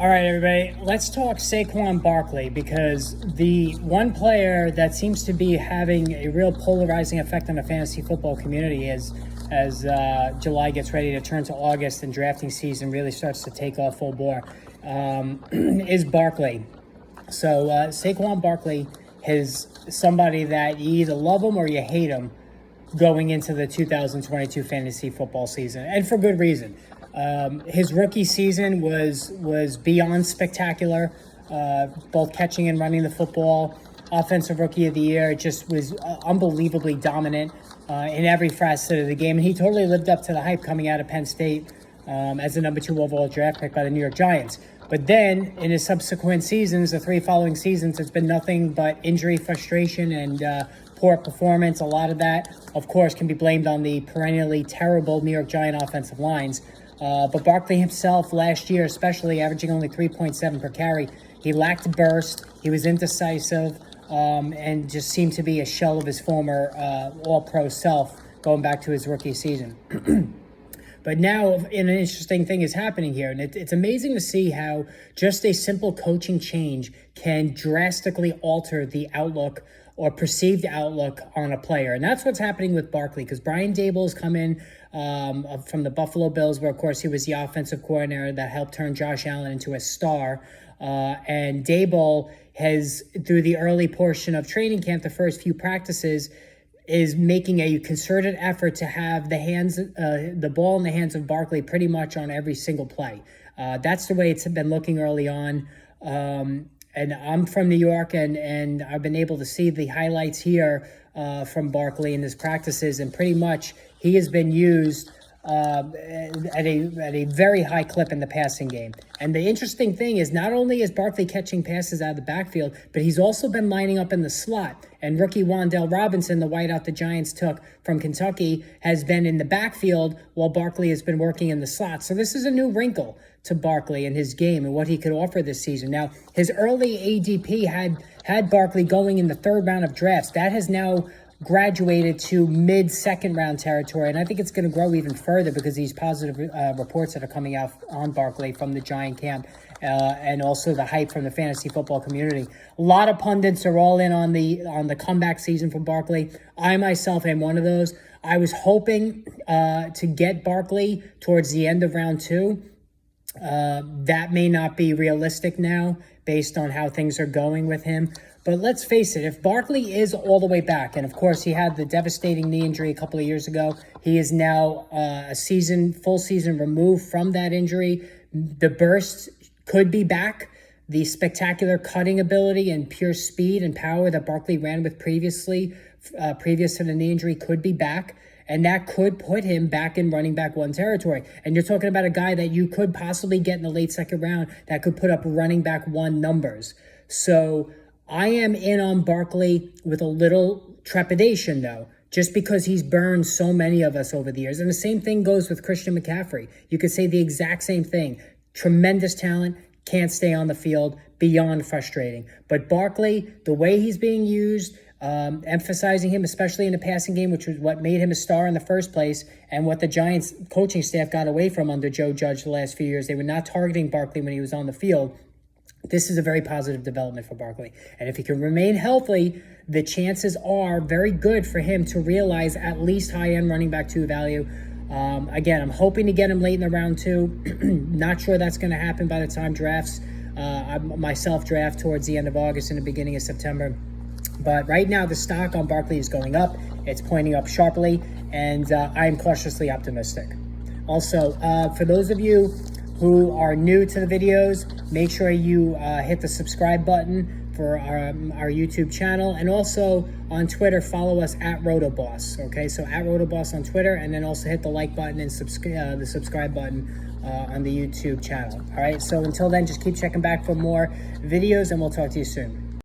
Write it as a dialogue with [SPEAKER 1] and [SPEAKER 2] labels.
[SPEAKER 1] All right, everybody, let's talk Saquon Barkley, because the one player that seems to be having a real polarizing effect on the fantasy football community as July gets ready to turn to August and drafting season really starts to take off full bore, is Barkley. So Saquon Barkley is somebody that you either love him or you hate him going into the 2022 fantasy football season, and for good reason. His rookie season was beyond spectacular, both catching and running the football. Offensive Rookie of the Year, just was unbelievably dominant in every facet of the game. And he totally lived up to the hype coming out of Penn State as the number 2 overall draft pick by the New York Giants. But then in his subsequent seasons, the 3 following seasons, it's been nothing but injury, frustration, and poor performance. A lot of that, of course, can be blamed on the perennially terrible New York Giant offensive lines. But Barkley himself last year, especially averaging only 3.7 per carry, he lacked burst, he was indecisive, and just seemed to be a shell of his former all-pro self going back to his rookie season. But now an interesting thing is happening here, and it's amazing to see how just a simple coaching change can drastically alter the outlook or perceived outlook on a player. And that's what's happening with Barkley, because Brian Daboll's come in from the Buffalo Bills, where, of course, he was the offensive coordinator that helped turn Josh Allen into a star. And Daboll has, through the early portion of training camp, the first few practices, is making a concerted effort to have the ball in the hands of Barkley pretty much on every single play. That's the way it's been looking early on. And I'm from New York, and I've been able to see the highlights here from Barkley in his practices, and pretty much he has been used at a very high clip in the passing game. And the interesting thing is, not only is Barkley catching passes out of the backfield, but he's also been lining up in the slot. And rookie Wan'Dale Robinson, the wideout the Giants took from Kentucky, has been in the backfield while Barkley has been working in the slot. So this is a new wrinkle to Barkley and his game and what he could offer this season. Now, his early ADP had Barkley going in the 3rd round of drafts. That has now graduated to mid-second round territory, and I think it's going to grow even further because these positive reports that are coming out on Barkley from the Giant camp, and also the hype from the fantasy football community. A lot of pundits are all in on the comeback season for Barkley. I myself am one of those. I was hoping to get Barkley towards the end of round 2. That may not be realistic now based on how things are going with him. But let's face it, if Barkley is all the way back, and of course he had the devastating knee injury a couple of years ago, he is now full season removed from that injury. The burst could be back. The spectacular cutting ability and pure speed and power that Barkley ran with previous to the knee injury could be back. And that could put him back in running back 1 territory. And you're talking about a guy that you could possibly get in the late 2nd round that could put up running back 1 numbers. So I am in on Barkley with a little trepidation, though, just because he's burned so many of us over the years. And the same thing goes with Christian McCaffrey. You could say the exact same thing. Tremendous talent, can't stay on the field, beyond frustrating. But Barkley, the way he's being used, emphasizing him, especially in the passing game, which was what made him a star in the first place, and what the Giants coaching staff got away from under Joe Judge the last few years. They were not targeting Barkley when he was on the field. This is a very positive development for Barkley. And if he can remain healthy, the chances are very good for him to realize at least high-end running back 2 value. Again, I'm hoping to get him late in the round 2. Not sure that's going to happen by the time drafts. I myself draft towards the end of August and the beginning of September. But right now, the stock on Barkley is going up. It's pointing up sharply, and I'm cautiously optimistic. Also, for those of you who are new to the videos, make sure you hit the subscribe button for our YouTube channel, and also on Twitter, follow us at Rotoboss. Okay, so at Rotoboss on Twitter, and then also hit the like button and the subscribe button on the YouTube channel. All right, so until then, just keep checking back for more videos, and we'll talk to you soon.